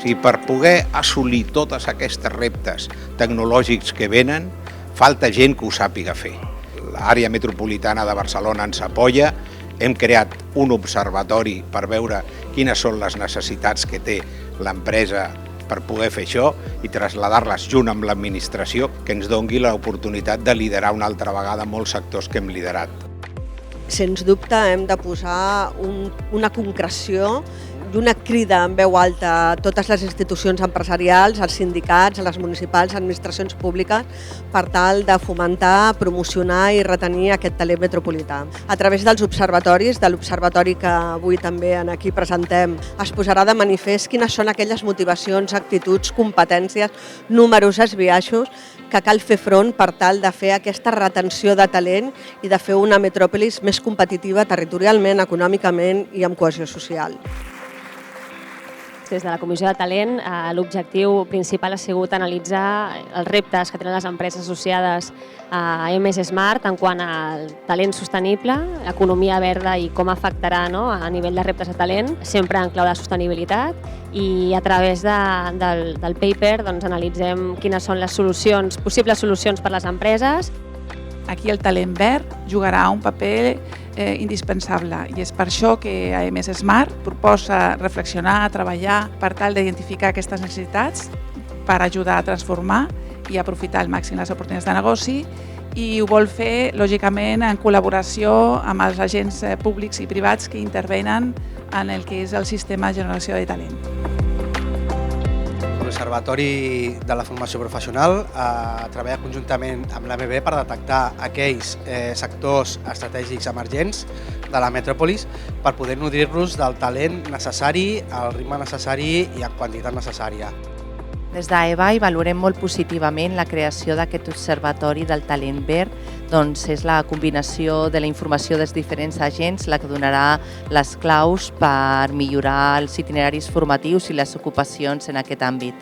sigui, per poder assolir tots aquests reptes tecnològics que venen, falta gent que ho sàpiga fer. L'àrea metropolitana de Barcelona ens apoya, hem creat un observatori per veure quines són les necessitats que té l'empresa per poder fer això i traslladar-les junt amb l'administració, que ens doni l'oportunitat de liderar una altra vegada molts sectors que hem liderat. Sens dubte hem de posar una concreció i una crida en veu alta a totes les institucions empresarials, als sindicats, a les municipals, a administracions públiques, per tal de fomentar, promocionar i retenir aquest talent metropolità. A través dels observatoris, de l'observatori que avui també aquí presentem, es posarà de manifest quines són aquelles motivacions, actituds, competències, numerosos biaixos que cal fer front per tal de fer aquesta retenció de talent i de fer una metròpolis més competitiva territorialment, econòmicament i amb cohesió social. Des de la Comissió de Talent, l'objectiu principal ha sigut analitzar els reptes que tenen les empreses associades a MS Smart en quant al talent sostenible, economia verda i com afectarà a nivell de reptes de talent, sempre en clau de sostenibilitat, i a través del paper analitzem quines són les solucions, possibles solucions per a les empreses. Aquí el talent verd jugarà un paper indispensable i és per això que AMS Smart proposa reflexionar, treballar per tal d'identificar aquestes necessitats per ajudar a transformar i aprofitar al màxim les oportunitats de negoci, i ho vol fer, lògicament, en col·laboració amb els agents públics i privats que intervenen en el que és el sistema de generació de talent. L'Observatori de la Formació Professional treballa conjuntament amb l'AMB per detectar aquells sectors estratègics emergents de la metròpolis per poder nodrir-los del talent necessari, al ritme necessari i en quantitat necessària. Des d'AEBAI valorem molt positivament la creació d'aquest observatori del talent verd, doncs és la combinació de la informació dels diferents agents la que donarà les claus per millorar els itineraris formatius i les ocupacions en aquest àmbit.